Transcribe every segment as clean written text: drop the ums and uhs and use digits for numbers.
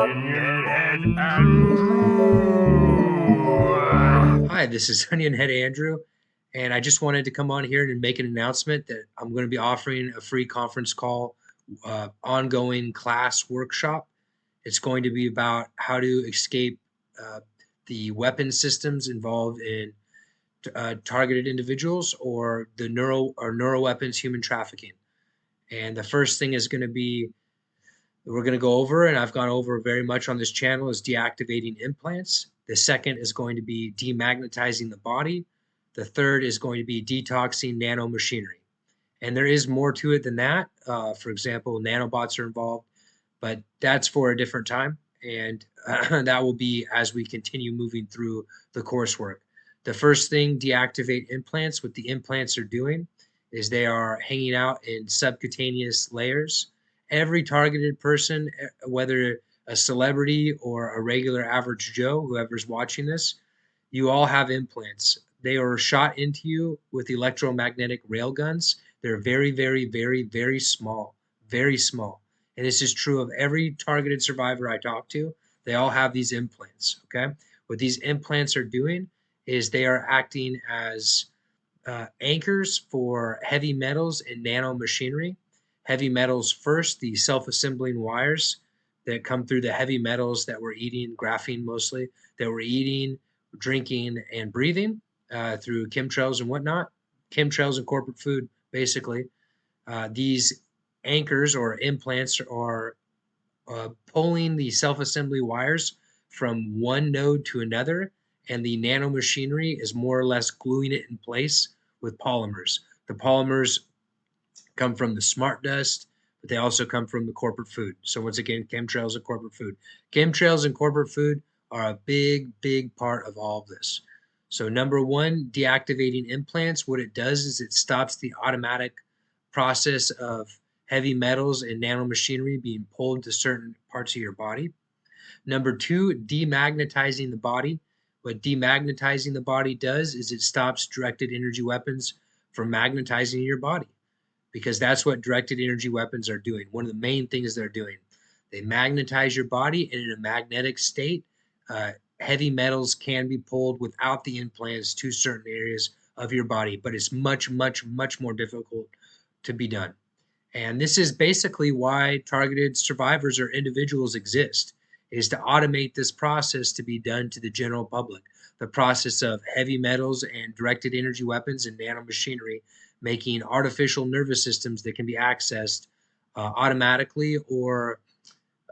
Hi, this is OnionheadAndrew, and I just wanted to come on here and make an announcement that I'm going to be offering a free conference call, ongoing class workshop. It's going to be about how to escape uh, the weapon systems involved in targeted individuals or the neuroweapons human trafficking. And the first thing is going to be we're going to go over, and I've gone over very much on this channel, is deactivating implants. The second is going to be demagnetizing the body. The third is going to be detoxing nanomachinery. And there is more to it than that. For example, nanobots are involved, but that's for a different time. And that will be as we continue moving through the coursework. The first thing, deactivate implants. What the implants are doing is they are hanging out in subcutaneous layers. Every targeted person, whether a celebrity or a regular average Joe, whoever's watching this, you all have implants. They are shot into you with electromagnetic railguns. They're very, very, very, very small, very small. And this is true of every targeted survivor I talk to. They all have these implants, okay? What these implants are doing is they are acting as anchors for heavy metals and nanomachinery. Heavy metals first, the self-assembling wires that come through the heavy metals that we're eating, graphene mostly, that we're eating, drinking, and breathing through chemtrails and whatnot, chemtrails and corporate food, basically. These anchors or implants are pulling the self-assembly wires from one node to another, and the nanomachinery is more or less gluing it in place with polymers. The polymers come from the smart dust, but they also come from the corporate food. So once again, chemtrails and corporate food. Chemtrails and corporate food are a big, big part of all of this. So number one, deactivating implants, what it does is it stops the automatic process of heavy metals and nanomachinery being pulled to certain parts of your body. Number two, demagnetizing the body. What demagnetizing the body does is it stops directed energy weapons from magnetizing your body, because that's what directed energy weapons are doing. One of the main things they're doing, they magnetize your body, and in a magnetic state, heavy metals can be pulled without the implants to certain areas of your body, but it's much, much, much more difficult to be done. And this is basically why targeted survivors or individuals exist, is to automate this process to be done to the general public. The process of heavy metals and directed energy weapons and nanomachinery, making artificial nervous systems that can be accessed automatically or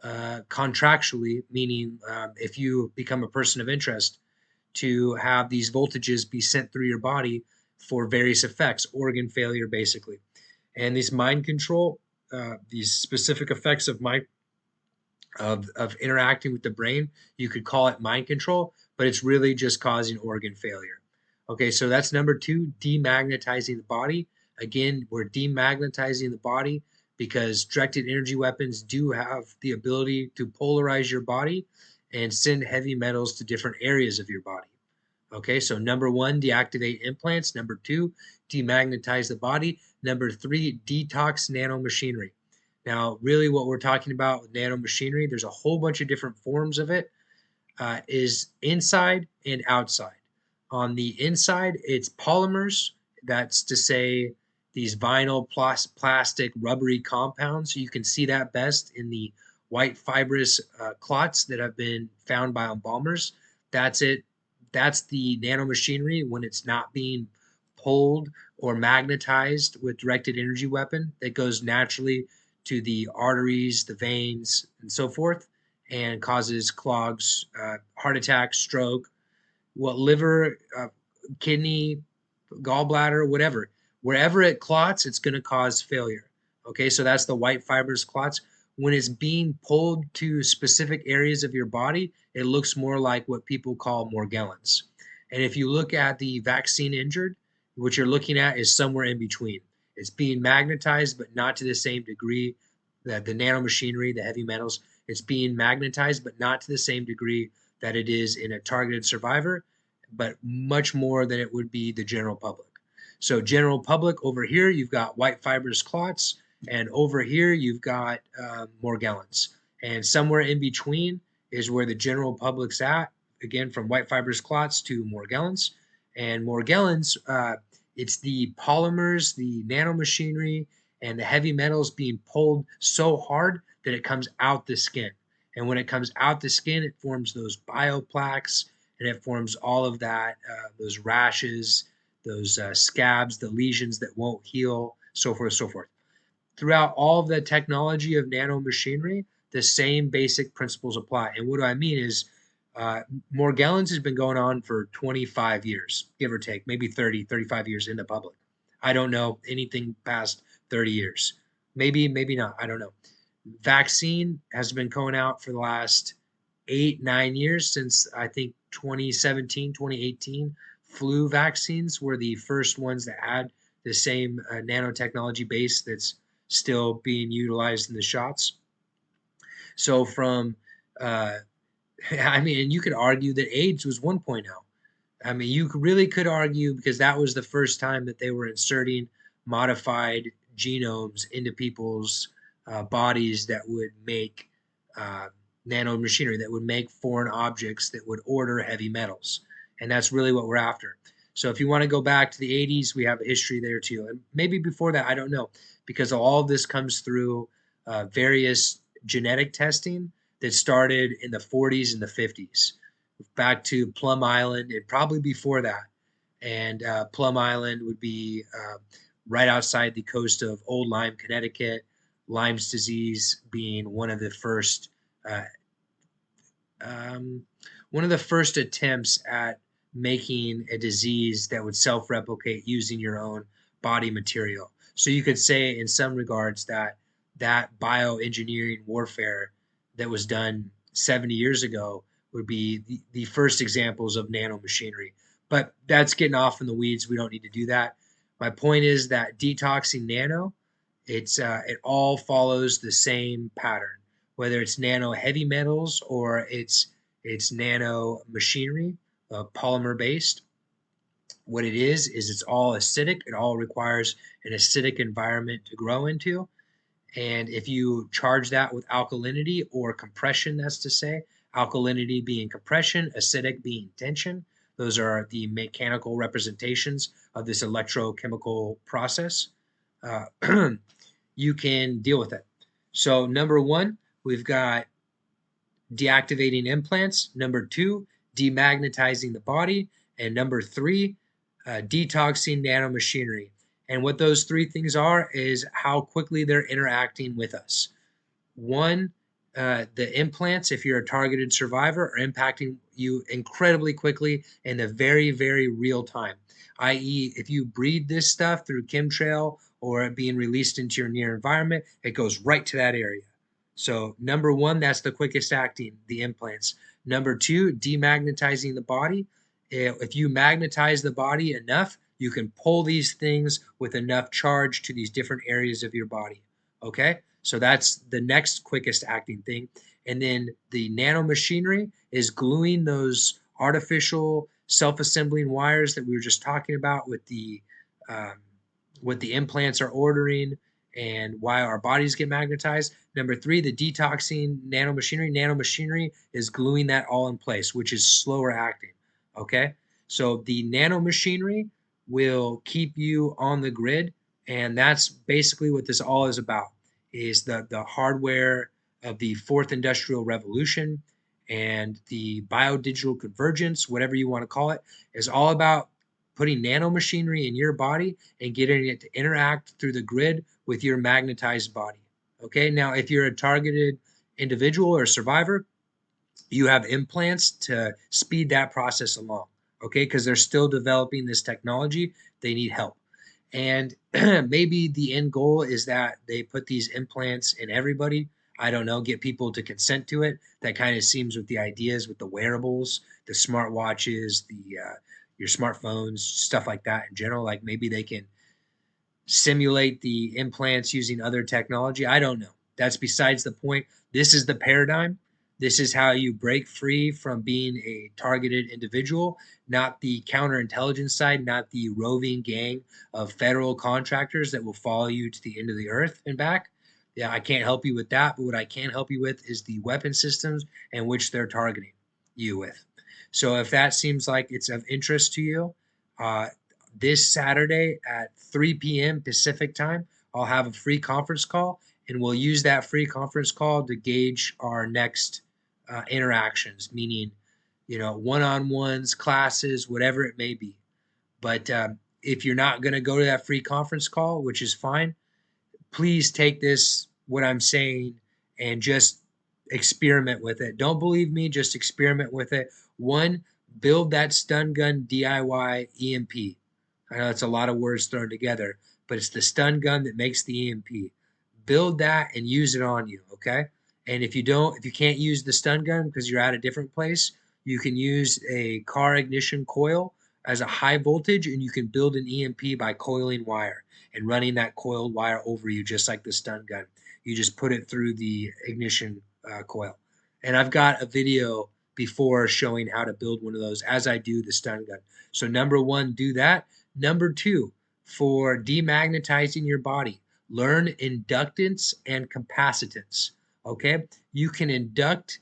contractually, meaning if you become a person of interest, to have these voltages be sent through your body for various effects, organ failure, basically. And these mind control, these specific effects of interacting with the brain, you could call it mind control, but it's really just causing organ failure. Okay, so that's number two, demagnetizing the body. Again, we're demagnetizing the body because directed energy weapons do have the ability to polarize your body and send heavy metals to different areas of your body. Okay, so number one, deactivate implants. Number two, demagnetize the body. Number three, detox nanomachinery. Now, really what we're talking about with nanomachinery, there's a whole bunch of different forms of it, is inside and outside. On the inside, it's polymers. That's to say these vinyl, plastic, rubbery compounds. You can see that best in the white fibrous clots that have been found by embalmers. That's it. That's the nanomachinery when it's not being pulled or magnetized with directed energy weapon that goes naturally to the arteries, the veins, and so forth, and causes clogs, heart attack, stroke, liver, kidney, gallbladder, whatever. Wherever it clots, it's going to cause failure. Okay, so that's the white fibrous clots. When it's being pulled to specific areas of your body, it looks more like what people call Morgellons. And if you look at the vaccine injured, what you're looking at is somewhere in between. It's being magnetized, but not to the same degree that the nanomachinery, the heavy metals, it's being magnetized, but not to the same degree that it is in a targeted survivor, but much more than it would be the general public. So general public, over here, you've got white fibrous clots, and over here, you've got Morgellons. And somewhere in between is where the general public's at, again, from white fibrous clots to Morgellons. And Morgellons, it's the polymers, the nanomachinery, and the heavy metals being pulled so hard that it comes out the skin. And when it comes out the skin, it forms those bioplaques, and it forms all of that, those rashes, those scabs, the lesions that won't heal, so forth, so forth. Throughout all of the technology of nanomachinery, the same basic principles apply. And what do I mean is, Morgellons has been going on for 25 years, give or take, maybe 30, 35 years in the public. I don't know anything past 30 years. Maybe, maybe not. I don't know. Vaccine has been going out for the last 8, 9 years, since I think 2017, 2018. Flu vaccines were the first ones that had the same nanotechnology base that's still being utilized in the shots. So from, I mean, and you could argue that AIDS was 1.0. I mean, you really could argue, because that was the first time that they were inserting modified genomes into people's bodies that would make nanomachinery, that would make foreign objects, that would order heavy metals. And that's really what we're after. So if you want to go back to the 80s, we have a history there too. And maybe before that, I don't know, because all of this comes through various genetic testing that started in the 40s and the 50s, back to Plum Island, and probably before that. And Plum Island would be right outside the coast of Old Lyme, Connecticut. Lyme's disease being uh, one of the first attempts at making a disease that would self-replicate using your own body material. So you could say, in some regards, that that bioengineering warfare that was done 70 years ago would be the first examples of nanomachinery. But that's getting off in the weeds. We don't need to do that. My point is that detoxing nano, it all follows the same pattern, whether it's nano heavy metals or it's nano machinery, polymer based. What it is it's all acidic. It all requires an acidic environment to grow into. And if you charge that with alkalinity or compression, that's to say, alkalinity being compression, acidic being tension, those are the mechanical representations of this electrochemical process. Uh, you can deal with it. So number one, we've got deactivating implants. Number two, demagnetizing the body. And number three, detoxing nanomachinery. And what those three things are is how quickly they're interacting with us. One, the implants, if you're a targeted survivor, are impacting you incredibly quickly in a very, very real time. I.e., if you breathe this stuff through chemtrail or it being released into your near environment, it goes right to that area. So number one, that's the quickest acting, the implants. Number two, demagnetizing the body. If you magnetize the body enough, you can pull these things with enough charge to these different areas of your body. Okay, so that's the next quickest acting thing. And then the nanomachinery is gluing those artificial self-assembling wires that we were just talking about with the um, what the implants are ordering and why our bodies get magnetized. Number three, the detoxing nanomachinery. Nanomachinery is gluing that all in place, which is slower acting. Okay, so the nanomachinery will keep you on the grid, and that's basically what this all is about, is the hardware of the fourth industrial revolution, and the biodigital convergence, whatever you want to call it, is all about putting nanomachinery in your body and getting it to interact through the grid with your magnetized body. Okay, now if you're a targeted individual or survivor, you have implants to speed that process along. Okay, because they're still developing this technology, they need help. And maybe the end goal is that they put these implants in everybody. I don't know, get people to consent to it. That kind of seems with the ideas with the wearables, the smartwatches, the your smartphones, stuff like that in general. Like maybe they can simulate the implants using other technology. I don't know. That's besides the point. This is the paradigm. This is how you break free from being a targeted individual, not the counterintelligence side, not the roving gang of federal contractors that will follow you to the end of the earth and back. Yeah, I can't help you with that, but what I can help you with is the weapon systems and which they're targeting you with. So if that seems like it's of interest to you, uh, this Saturday at 3 p.m. Pacific time, I'll have a free conference call, and we'll use that free conference call to gauge our next interactions, meaning, one-on-ones, classes, whatever it may be. But if you're not going to go to that free conference call, which is fine, please take this, what I'm saying, and just experiment with it. Don't believe me, just experiment with it. One, build that stun gun DIY EMP. I know it's a lot of words thrown together, but it's the stun gun that makes the EMP. Build that and use it on you, okay? And if you can't use the stun gun because you're at a different place, you can use a car ignition coil as a high voltage, and you can build an EMP by coiling wire and running that coiled wire over you, just like the stun gun. You just put it through the ignition coil. And I've got a video before showing how to build one of those as I do the stun gun. So number one, do that. Number two, for demagnetizing your body, learn inductance and capacitance. Okay, you can induct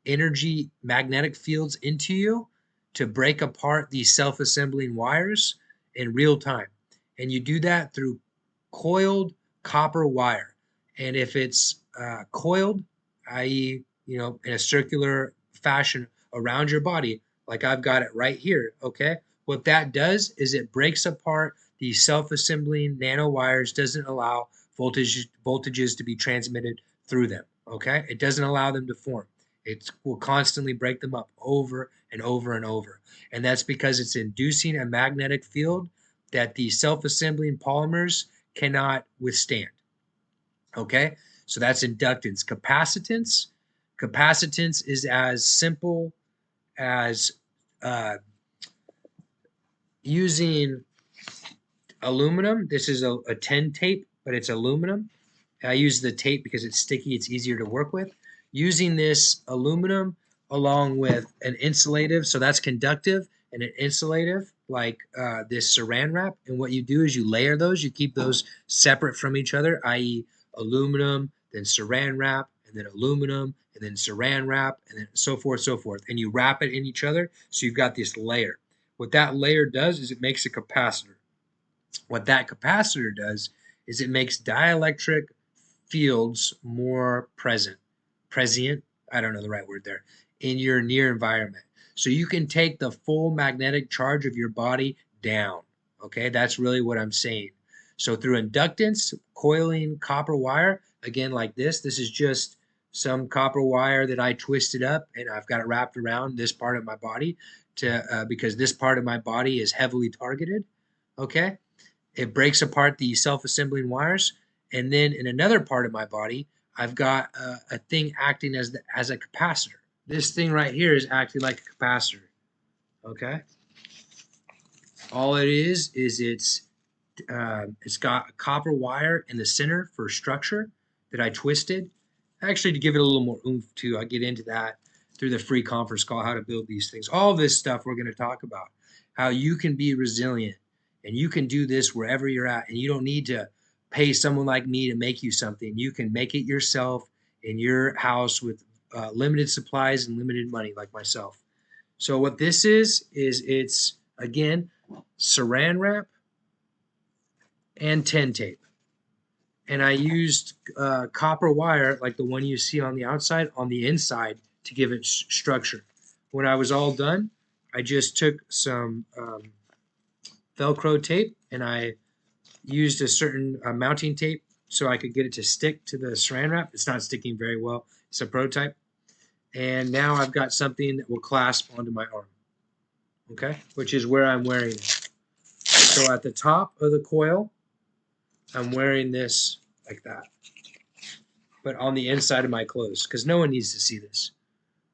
energy magnetic fields into you to break apart these self-assembling wires in real time. And you do that through coiled copper wire. And if it's coiled, i.e., in a circular fashion around your body, like I've got it right here, okay? What that does is it breaks apart the self-assembling nanowires, doesn't allow voltages to be transmitted through them, okay? It doesn't allow them to form. It will constantly break them up over and over and over. And that's because it's inducing a magnetic field that the self-assembling polymers cannot withstand. Okay, so that's inductance. Capacitance is as simple as using aluminum. This is a tin tape, but it's aluminum. I use the tape because it's sticky, it's easier to work with. Using this aluminum along with an insulative, so that's conductive, and an insulative like this saran wrap. And what you do is you layer those, you keep those separate from each other, i.e. aluminum, then saran wrap, and then aluminum, and then saran wrap, and then so forth, so forth. And you wrap it in each other, so you've got this layer. What that layer does is it makes a capacitor. What that capacitor does is it makes dielectric fields more prescient, I don't know the right word there, in your near environment. So you can take the full magnetic charge of your body down. Okay, that's really what I'm saying. So through inductance, coiling copper wire, again like this is just some copper wire that I twisted up and I've got it wrapped around this part of my body because this part of my body is heavily targeted. Okay, it breaks apart the self-assembling wires, and then in another part of my body, I've got a thing acting as a capacitor. This thing right here is acting like a capacitor. Okay. All it is it's got a copper wire in the center for structure that I twisted. Actually, to give it a little more oomph too, I get into that through the free conference call, how to build these things. All this stuff we're going to talk about, how you can be resilient and you can do this wherever you're at, and you don't need to pay someone like me to make you something. You can make it yourself in your house with limited supplies and limited money, like myself. So what this is it's again saran wrap and tin tape. And I used copper wire like the one you see on the outside on the inside to give it structure. When I was all done, I just took some Velcro tape and I used a certain mounting tape so I could get it to stick to the saran wrap. It's not sticking very well. It's a prototype. And now I've got something that will clasp onto my arm, okay, which is where I'm wearing it. So at the top of the coil, I'm wearing this like that, but on the inside of my clothes, because no one needs to see this.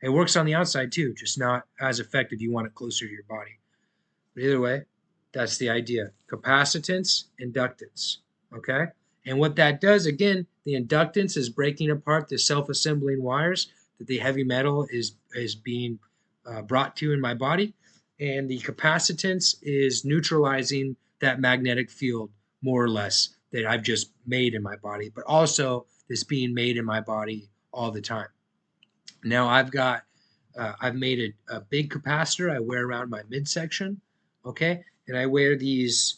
It works on the outside too, just not as effective. You want it closer to your body. But either way, that's the idea. Capacitance, inductance, okay? And what that does, again, the inductance is breaking apart the self-assembling wires that the heavy metal is being brought to in my body. And the capacitance is neutralizing that magnetic field, more or less, that I've just made in my body, but also this being made in my body all the time. Now I've made a big capacitor I wear around my midsection, okay? And I wear these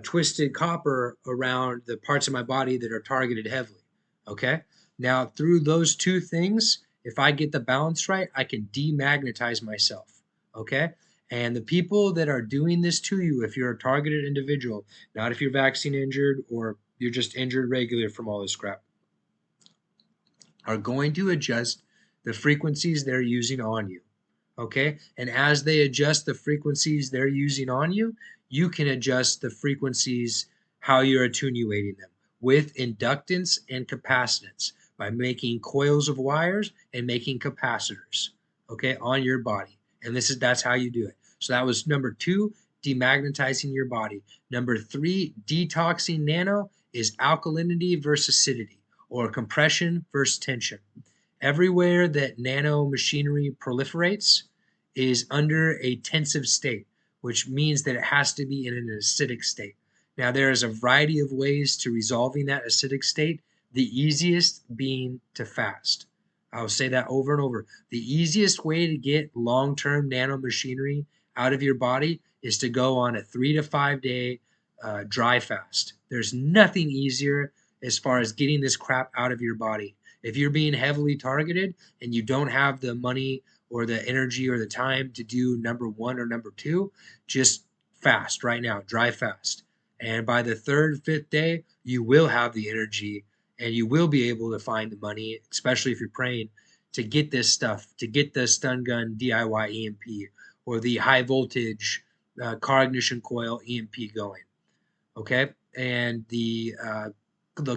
twisted copper around the parts of my body that are targeted heavily, okay? Now, through those two things, if I get the balance right, I can demagnetize myself, okay? And the people that are doing this to you, if you're a targeted individual, not if you're vaccine injured or you're just injured regular from all this crap, are going to adjust the frequencies they're using on you. Okay. And as they adjust the frequencies they're using on you, you can adjust the frequencies how you're attenuating them with inductance and capacitance by making coils of wires and making capacitors, okay, on your body. And that's how you do it. So that was number 2, demagnetizing your body. Number 3, detoxing nano is alkalinity versus acidity, or compression versus tension. Everywhere that nanomachinery proliferates is under a tensive state, which means that it has to be in an acidic state. Now, there is a variety of ways to resolving that acidic state, the easiest being to fast. I'll say that over and over. The easiest way to get long-term nanomachinery out of your body is to go on a 3 to 5 day dry fast. There's nothing easier as far as getting this crap out of your body. If you're being heavily targeted and you don't have the money or the energy or the time to do number 1 or number 2, just fast right now, dry fast. And by the 3rd, 5th day, you will have the energy and you will be able to find the money, especially if you're praying, to get this stuff, to get the stun gun DIY EMP or the high voltage car ignition coil EMP going. Okay, and the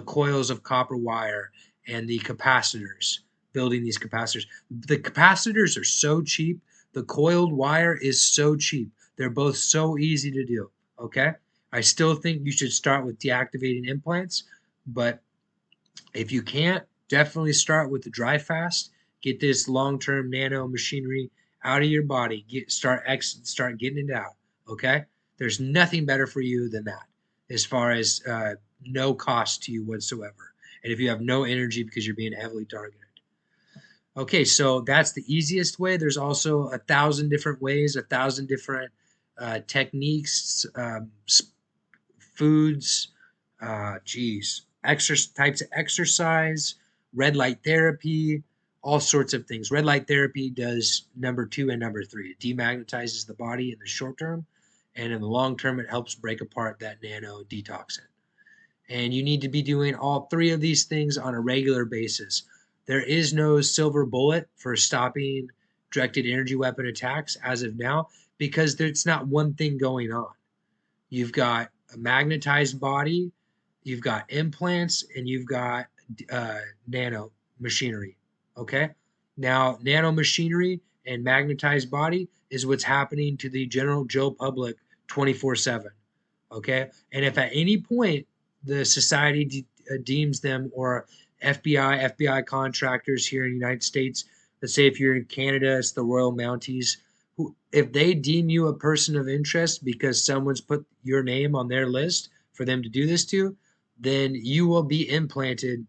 coils of copper wire and the capacitors, building these capacitors. The capacitors are so cheap. The coiled wire is so cheap. They're both so easy to do. Okay, I still think you should start with deactivating implants, but if you can't, definitely start with the dry fast. Get this long-term nano machinery out of your body. Start getting it out. Okay, there's nothing better for you than that, as far as no cost to you whatsoever. And if you have no energy because you're being heavily targeted. Okay, so that's the easiest way. There's also 1,000 different ways, 1,000 different techniques, foods, types of exercise, red light therapy, all sorts of things. Red light therapy does number 2 and number 3. It demagnetizes the body in the short term, and in the long term, it helps break apart that nano detoxin. And you need to be doing all 3 of these things on a regular basis. There is no silver bullet for stopping directed energy weapon attacks as of now, because there's not one thing going on. You've got a magnetized body, you've got implants, and you've got nano machinery. Okay? Now, nano machinery and magnetized body is what's happening to the general Joe public 24/7. Okay? And if at any point the society deems them, or FBI contractors here in the United States, let's say if you're in Canada, it's the Royal Mounties, if they deem you a person of interest because someone's put your name on their list for them to do this to, then you will be implanted,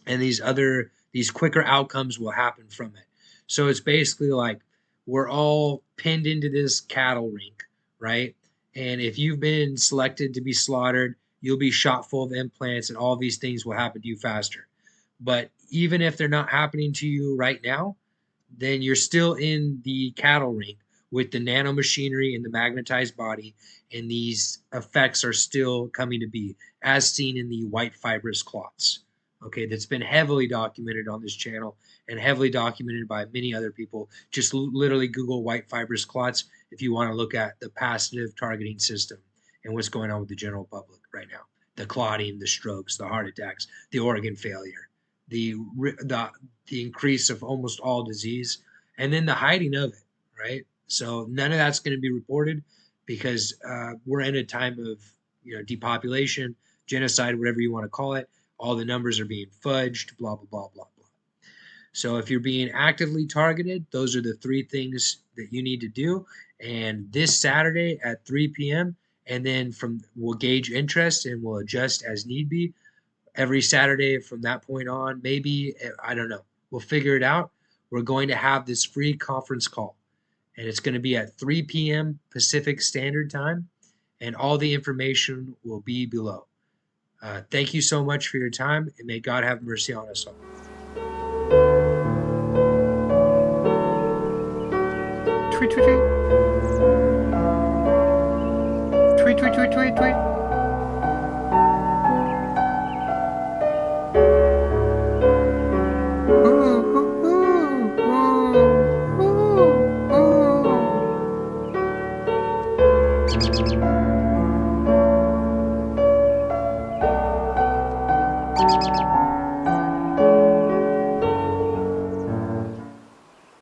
and these quicker outcomes will happen from it. So it's basically like we're all pinned into this cattle rink, right? And if you've been selected to be slaughtered, you'll be shot full of implants, and all these things will happen to you faster. But even if they're not happening to you right now, then you're still in the cattle ring with the nanomachinery and the magnetized body, and these effects are still coming to be, as seen in the white fibrous clots. Okay, that's been heavily documented on this channel and heavily documented by many other people. Just literally Google white fibrous clots if you want to look at the passive targeting system and what's going on with the general public right now. The clotting, the strokes, the heart attacks, the organ failure, the increase of almost all disease, and then the hiding of it, right? So none of that's going to be reported because we're in a time of depopulation, genocide, whatever you want to call it. All the numbers are being fudged, blah, blah, blah, blah, blah. So if you're being actively targeted, those are the 3 things that you need to do. And this Saturday at 3 p.m. and then we'll gauge interest and we'll adjust as need be every Saturday from that point on. Maybe, I don't know. We'll figure it out. We're going to have this free conference call, and it's going to be at 3 p.m. Pacific Standard Time, and all the information will be below. Thank you so much for your time, and may God have mercy on us all. Tweet, tweet, tweet. Tweet, tweet, tweet, tweet, tweet. Ooh, ooh, ooh, ooh, ooh.